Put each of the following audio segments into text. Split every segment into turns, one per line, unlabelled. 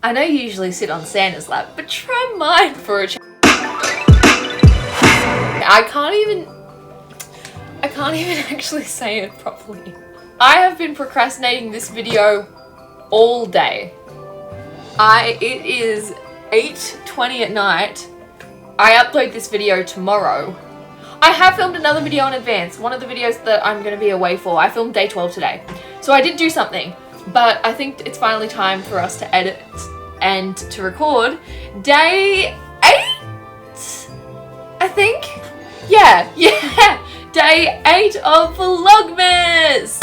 I know you usually sit on Santa's lap, but try mine for a change. I can't even actually say it properly. I have been procrastinating this video all day. It is 8:20 at night. I upload this video tomorrow. I have filmed another video in advance. One of the videos that I'm going to be away for. I filmed day 12 today. So I did do something. But I think it's finally time for us to edit and to record day 8? I think? Yeah. Day 8 of VLOGMAS!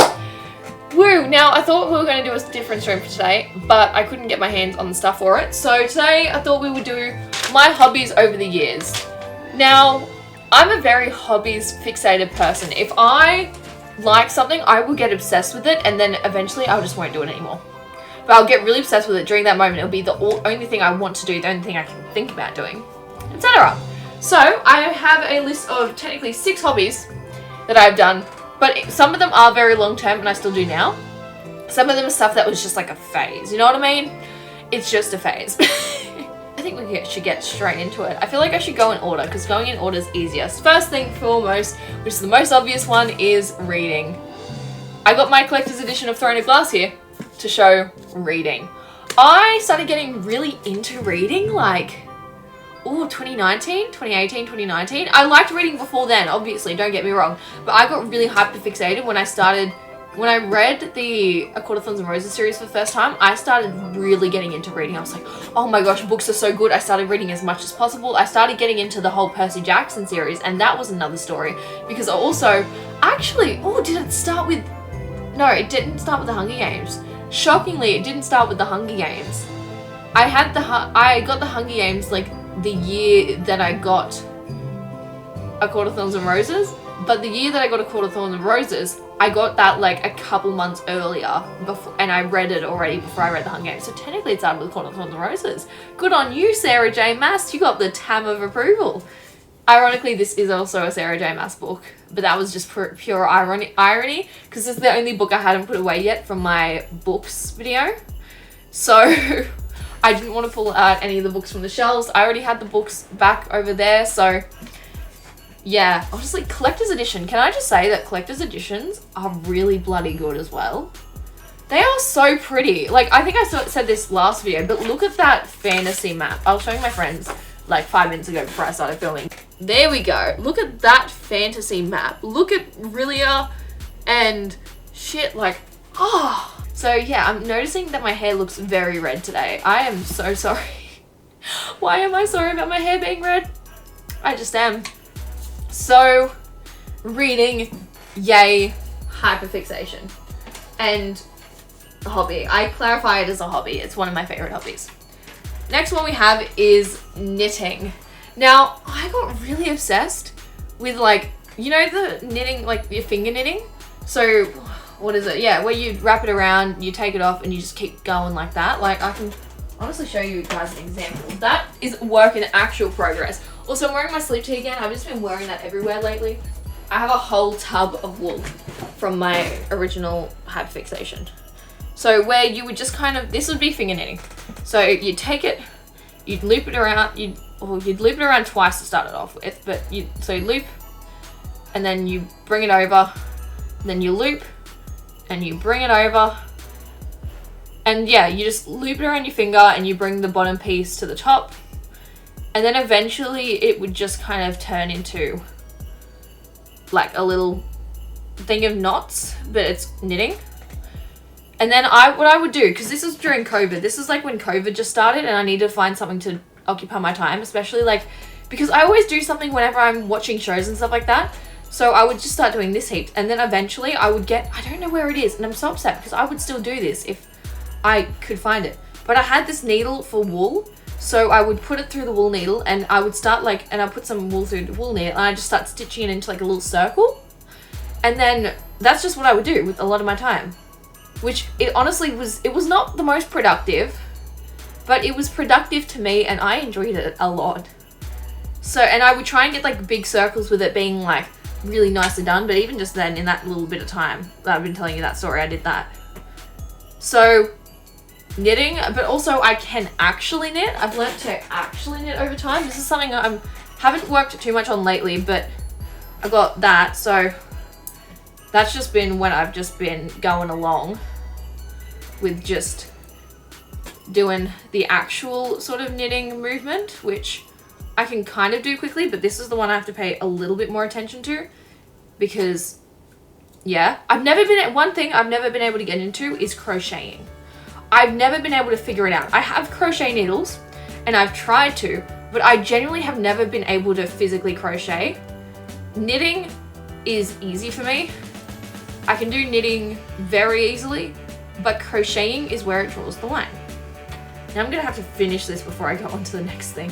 Woo! Now, I thought we were going to do a different stream for today, but I couldn't get my hands on the stuff for it. So today, I thought we would do my hobbies over the years. Now, I'm a very hobbies fixated person. If I like something, I will get obsessed with it, and then eventually I just won't do it anymore. But I'll get really obsessed with it during that moment. It'll be the only thing I want to do, the only thing I can think about doing, etc. So, I have a list of technically 6 hobbies that I've done, but some of them are very long term and I still do now. Some of them are stuff that was just like a phase, you know what I mean? It's just a phase. I think we should get straight into it. I feel like I should go in order because going in order is easiest. First thing foremost, which is the most obvious one, is reading. I got my collector's edition of Throne of Glass here to show reading. I started getting really into reading like, 2018, 2019. I liked reading before then, obviously, don't get me wrong. But I got really hyper-fixated when I read the A Court of Thorns and Roses series for the first time. I started really getting into reading. I was like, oh my gosh, books are so good. I started reading as much as possible. I started getting into the whole Percy Jackson series, and that was another story. Because did it start with... No, it didn't start with the Hunger Games. Shockingly, it didn't start with the Hunger Games. I got the Hunger Games, like, the year that I got A Court of Thorns and Roses, but the year that I got A Court of Thorns and Roses, I got that like a couple months earlier, and I read it already before I read the Hunger Games, so technically it started with A Court of Thorns and Roses. Good on you, Sarah J. Maas, you got the tam of approval. Ironically, this is also a Sarah J. Maas book, but that was just pure irony, because this is the only book I hadn't put away yet from my books video, so... I didn't want to pull out any of the books from the shelves. I already had the books back over there, so yeah. Honestly, collector's edition. Can I just say that collector's editions are really bloody good as well? They are so pretty. Like, I think I said this last video, but look at that fantasy map. I was showing my friends like 5 minutes ago before I started filming. There we go. Look at that fantasy map. Look at Rilia and shit, like, oh. So yeah, I'm noticing that my hair looks very red today. I am so sorry. Why am I sorry about my hair being red? I just am. So, reading, yay, hyperfixation. And a hobby. I clarify it as a hobby. It's one of my favorite hobbies. Next one we have is knitting. Now, I got really obsessed with, like, you know the knitting, like your finger knitting? So... what is it? Yeah, where you wrap it around, you take it off, and you just keep going like that. Like, I can honestly show you guys an example. That is work in actual progress. Also, I'm wearing my sleep tee again. I've just been wearing that everywhere lately. I have a whole tub of wool from my original hyperfixation. So where you would just kind of, this would be finger knitting. So you'd take it, you'd loop it around, you'd loop it around twice to start it off with, but you loop, and then you bring it over, then you loop, and you bring it over, and yeah, you just loop it around your finger and you bring the bottom piece to the top, and then eventually it would just kind of turn into like a little thing of knots, but it's knitting. And then what I would do, because this was during COVID, this is like when COVID just started and I needed to find something to occupy my time, especially like, because I always do something whenever I'm watching shows and stuff like that. So I would just start doing this heaps, and then eventually I would get, I don't know where it is, and I'm so upset because I would still do this if I could find it. But I had this needle for wool, so I would put it through the wool needle, and I would start like, and I put some wool through the wool needle, and I just start stitching it into like a little circle. And then that's just what I would do with a lot of my time. Which it honestly was, it was not the most productive, but it was productive to me and I enjoyed it a lot. So, and I would try and get like big circles with it being like really nicely done, but even just then in that little bit of time that I've been telling you that story, I did that. So knitting, but also I can actually knit. I've learned to actually knit over time. This is something I haven't worked too much on lately, but I got that, so that's just been when I've just been going along with just doing the actual sort of knitting movement, which I can kind of do quickly, but this is the one I have to pay a little bit more attention to because, yeah, one thing I've never been able to get into is crocheting. I've never been able to figure it out. I have crochet needles and I've tried to, but I genuinely have never been able to physically crochet. Knitting is easy for me. I can do knitting very easily, but crocheting is where it draws the line. Now I'm gonna have to finish this before I go on to the next thing.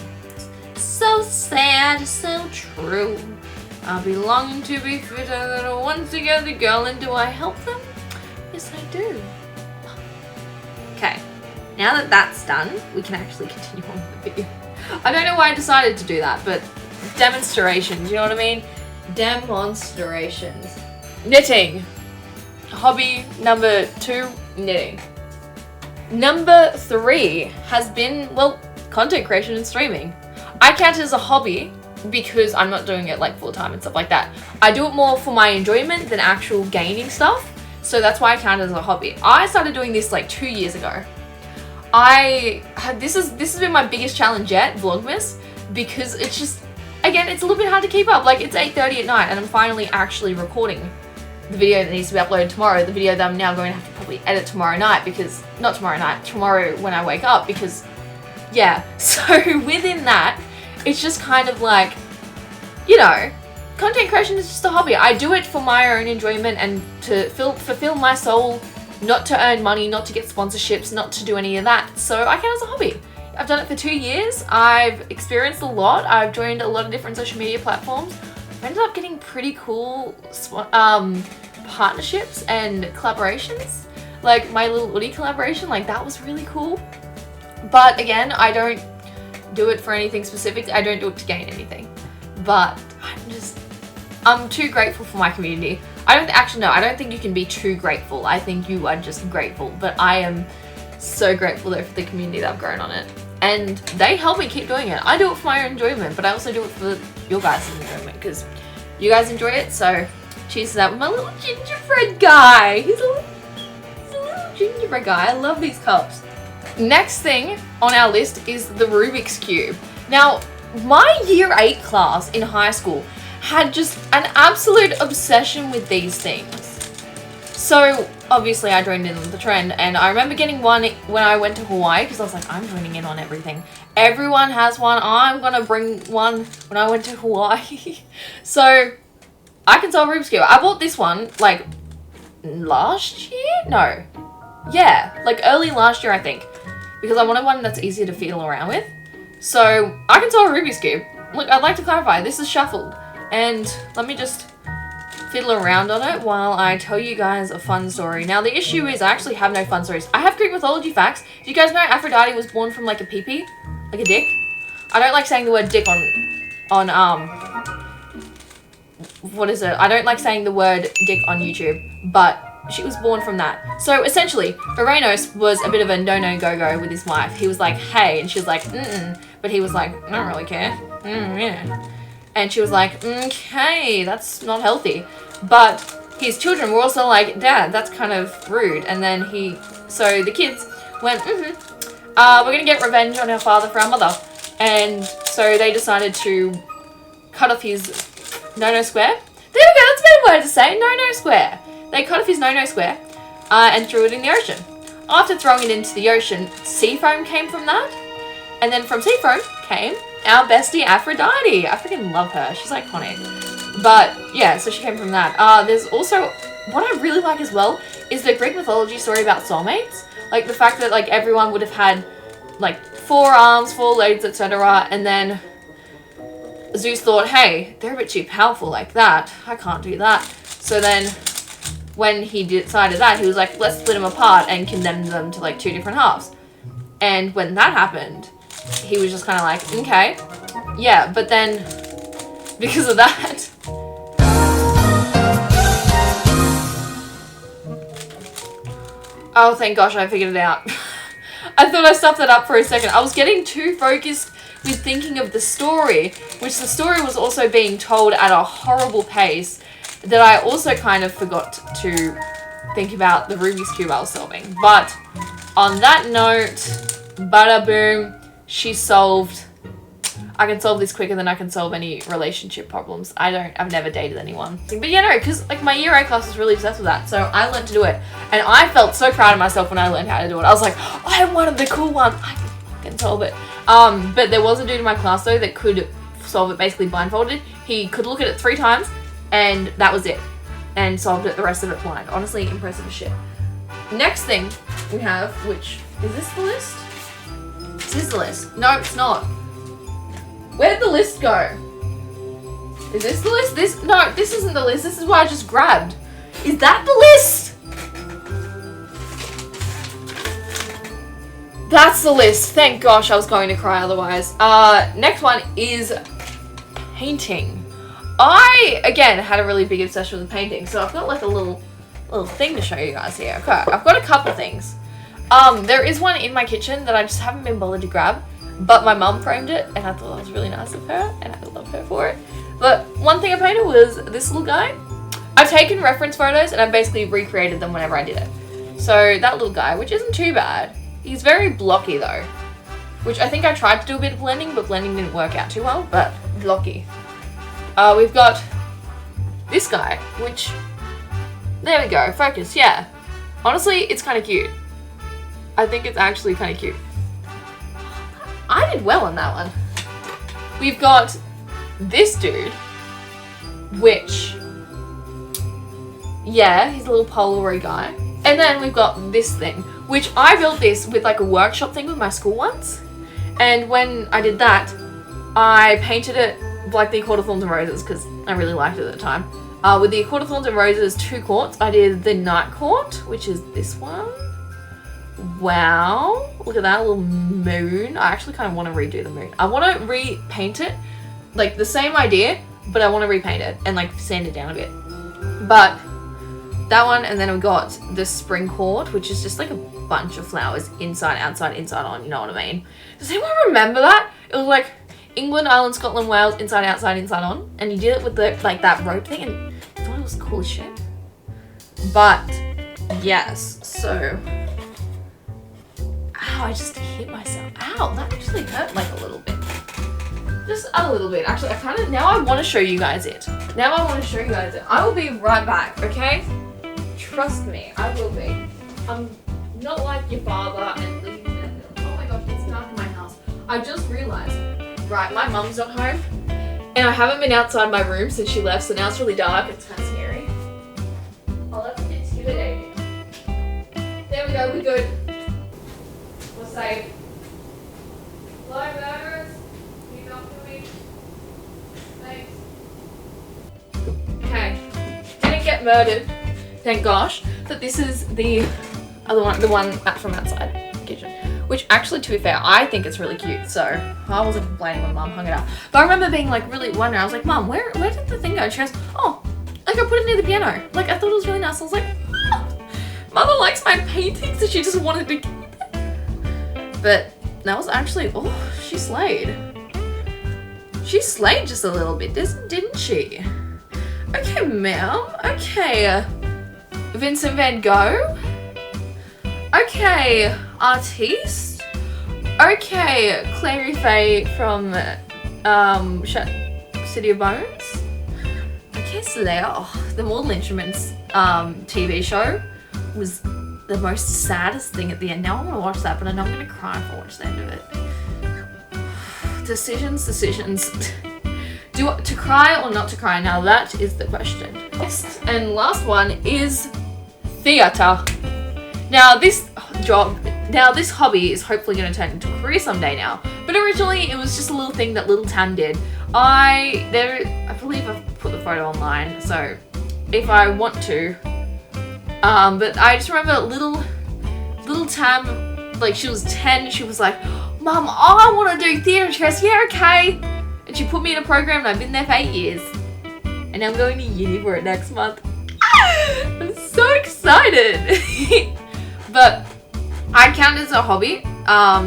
So sad, so true. I belong to be fitter than a once together girl, and do I help them? Yes, I do. Okay, now that that's done, we can actually continue on with the video. I don't know why I decided to do that, but demonstrations, you know what I mean? Demonstrations. Knitting. Hobby number 2, knitting. Number 3 has been, well, content creation and streaming. I count it as a hobby because I'm not doing it like full time and stuff like that. I do it more for my enjoyment than actual gaining stuff. So that's why I count it as a hobby. I started doing this like 2 years ago. This has been my biggest challenge yet, Vlogmas, because it's just, again, it's a little bit hard to keep up. Like, it's 8:30 at night and I'm finally actually recording the video that needs to be uploaded tomorrow, the video that I'm now going to have to probably edit tomorrow night because, not tomorrow night, tomorrow when I wake up because, yeah. So within that, it's just kind of like, you know, content creation is just a hobby. I do it for my own enjoyment and to fulfill my soul, not to earn money, not to get sponsorships, not to do any of that. So I count it as a hobby. I've done it for 2 years. I've experienced a lot. I've joined a lot of different social media platforms. I ended up getting pretty cool partnerships and collaborations. Like my little Woody collaboration, like that was really cool. But again, I don't do it for anything specific. I don't do it to gain anything. But I'm too grateful for my community. I don't think you can be too grateful. I think you are just grateful. But I am so grateful though for the community that I've grown on it. And they help me keep doing it. I do it for my own enjoyment, but I also do it for your guys' enjoyment because you guys enjoy it. So cheers to that with my little gingerbread guy. He's a little gingerbread guy. I love these cups. Next thing on our list is the Rubik's Cube. Now, my year 8 class in high school had just an absolute obsession with these things. So obviously I joined in on the trend, and I remember getting one when I went to Hawaii because I was like, I'm joining in on everything. Everyone has one. I'm gonna bring one when I went to Hawaii. So I can solve Rubik's Cube. I bought this one like last year? No. Yeah, like early last year I think, because I wanted one that's easier to fiddle around with. So I can solve Rubik's Cube. Look, I'd like to clarify, this is shuffled. And let me just fiddle around on it while I tell you guys a fun story. Now the issue is I actually have no fun stories. I have Greek mythology facts. Do you guys know Aphrodite was born from like a pee-pee? Like a dick? I don't like saying the word dick on what is it? I don't like saying the word dick on YouTube, but she was born from that. So essentially, Uranus was a bit of a no-no-go-go with his wife. He was like, hey, and she was like, mm-mm. But he was like, I don't really care. Yeah. And she was like, okay, that's not healthy. But his children were also like, Dad, that's kind of rude. And then so the kids went, we're gonna get revenge on our father for our mother. And so they decided to cut off his no-no square. There we go, that's a better word to say, no-no square. They cut off his no-no square and threw it in the ocean. After throwing it into the ocean, sea foam came from that. And then from sea foam came our bestie Aphrodite. I freaking love her. She's iconic. But yeah, so she came from that. There's also, what I really like as well is the Greek mythology story about soulmates. Like the fact that like everyone would have had like 4 arms, 4 legs, etc. And then Zeus thought, hey, they're a bit too powerful like that. I can't do that. So then when he decided that, he was like, let's split them apart and condemn them to like 2 different halves. And when that happened, he was just kind of like, okay, yeah, but then because of that, oh, thank gosh, I figured it out. I thought I stuffed that up for a second. I was getting too focused with thinking of the story, which the story was also being told at a horrible pace, that I also kind of forgot to think about the Rubik's Cube I was solving. But on that note, bada boom, she solved. I can solve this quicker than I can solve any relationship problems. I've never dated anyone. But yeah, no, because like my year 8 class was really obsessed with that. So I learned to do it. And I felt so proud of myself when I learned how to do it. I was like, oh, I'm one of the cool ones. I can solve it. But there was a dude in my class though that could solve it basically blindfolded. He could look at it 3 times and that was it. And solved it the rest of it blind. Honestly, impressive as shit. Next thing we have, which, is this the list? This is the list. No, it's not. Where'd the list go? Is this the list? No, this isn't the list. This is what I just grabbed. Is that the list? That's the list. Thank gosh, I was going to cry otherwise. Next one is painting. I, again, had a really big obsession with painting, so I've got like a little thing to show you guys here. Okay, I've got a couple things. There is one in my kitchen that I just haven't been bothered to grab. But my mum framed it, and I thought that was really nice of her, and I love her for it. But one thing I painted was this little guy. I've taken reference photos, and I've basically recreated them whenever I did it. So that little guy, which isn't too bad. He's very blocky though, which I think I tried to do a bit of blending, but blending didn't work out too well, but blocky. We've got this guy, which, there we go, focus, yeah. Honestly, it's kind of cute. I think it's actually kind of cute. I did well on that one. We've got this dude, which, yeah, he's a little Polaroid guy. And then we've got this thing, which I built this with like a workshop thing with my school once. And when I did that, I painted it like the Accord of Thorns and Roses because I really liked it at the time. With the Accord of Thorns and Roses 2 quarts, I did the Night Court, which is this one. Wow, look at that little moon. I actually kind of want to redo the moon. I want to repaint it, like the same idea, but I want to repaint it and like sand it down a bit. But that one, and then we got the Spring Court, which is just like a bunch of flowers inside, outside, inside on, you know what I mean? Does anyone remember that? It was like England, Ireland, Scotland, Wales, inside, outside, inside on, and you did it with the like that rope thing, and I thought it was cool as shit. But yes, so. Ow, I just hit myself. Ow, that actually hurt like a little bit. Just a little bit. Actually, now I want to show you guys it. I will be right back, okay? Trust me, I will be. I'm not like your father and leaving them. Oh my gosh, it's dark in my house. I just realized, right, my mum's not home and I haven't been outside my room since she left, so now it's really dark. It's kind of scary. Oh, that's a bit intimidating. There we go, we're good. Say, hello murderers, can you come to me? Thanks. Okay, didn't get murdered, thank gosh. But this is the other one, the one from outside the kitchen. Which actually, to be fair, I think it's really cute. So I wasn't complaining when Mum hung it up. But I remember being like really wondering. I was like, Mum, where did the thing go? And she goes, oh, like I put it near the piano. Like I thought it was really nice. I was like, oh, Mother likes my paintings, so she just wanted to keep it. But that was actually, oh, she slayed. She slayed just a little bit, didn't she? Okay, ma'am. Okay, Vincent van Gogh. Okay, Artiste. Okay, Clary Faye from City of Bones. Okay, Slayer. Oh, the Mortal Instruments TV show was the most saddest thing at the end. Now I'm gonna watch that, but I know I'm gonna cry if I watch the end of it. Decisions. To cry or not to cry? Now that is the question. Next and last one is theatre. Now this hobby is hopefully going to turn into a career someday now. But originally it was just a little thing that little Tam did. I believe I've put the photo online, so if I want to. But I just remember little Tam, like she was 10, she was like, Mum, I want to do theatre. She goes, yeah, okay. And she put me in a program and I've been there for 8 years. And I'm going to uni for it next month. I'm so excited. But I count it as a hobby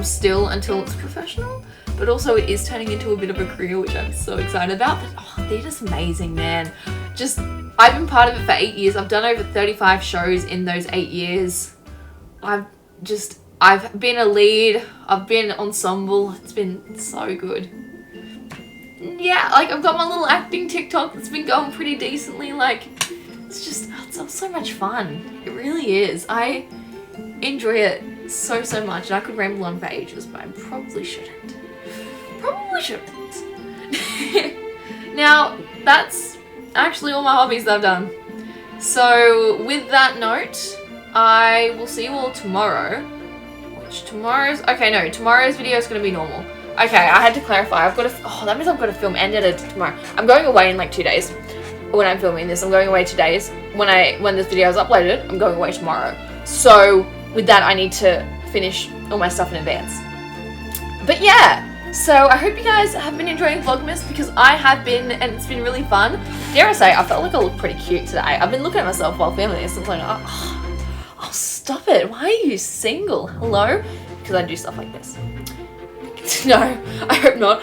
still until it's professional, but also it is turning into a bit of a career, which I'm so excited about. But oh, they're just amazing, man. Just, I've been part of it for 8 years. I've done over 35 shows in those 8 years. I've been a lead, I've been ensemble. It's been so good. Yeah, like I've got my little acting TikTok that's been going pretty decently. Like, it's just, it's so much fun. It really is. I enjoy it so much. And I could ramble on for ages, but I probably shouldn't. Now, that's actually all my hobbies that I've done. So with that note, I will see you all tomorrow. Tomorrow's video is going to be normal. Okay, I had to clarify. That means I've got to film and edit tomorrow. I'm going away in like 2 days. When I'm filming this, I'm going away 2 days. When this video is uploaded, I'm going away tomorrow. So with that, I need to finish all my stuff in advance. But yeah, so I hope you guys have been enjoying Vlogmas, because I have been, and it's been really fun. Dare I say, I felt like I look pretty cute today. I've been looking at myself while filming this and I'm like, oh, stop it. Why are you single? Hello? Because I do stuff like this. No, I hope not.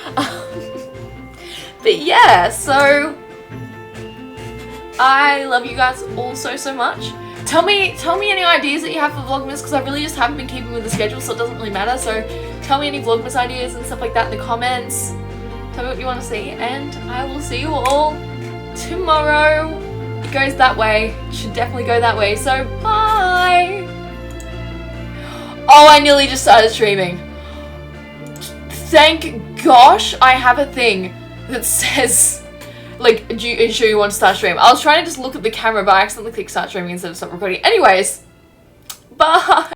But yeah, so I love you guys all so much. Tell me any ideas that you have for Vlogmas, because I really just haven't been keeping with the schedule, so it doesn't really matter. So tell me any Vlogmas ideas and stuff like that in the comments. Tell me what you want to see, and I will see you all tomorrow. It goes that way. It should definitely go that way. So bye. Oh, I nearly just started streaming. Thank gosh I have a thing that says, like, are you sure you want to start streaming? I was trying to just look at the camera, but I accidentally clicked start streaming instead of stop recording. Anyways, bye.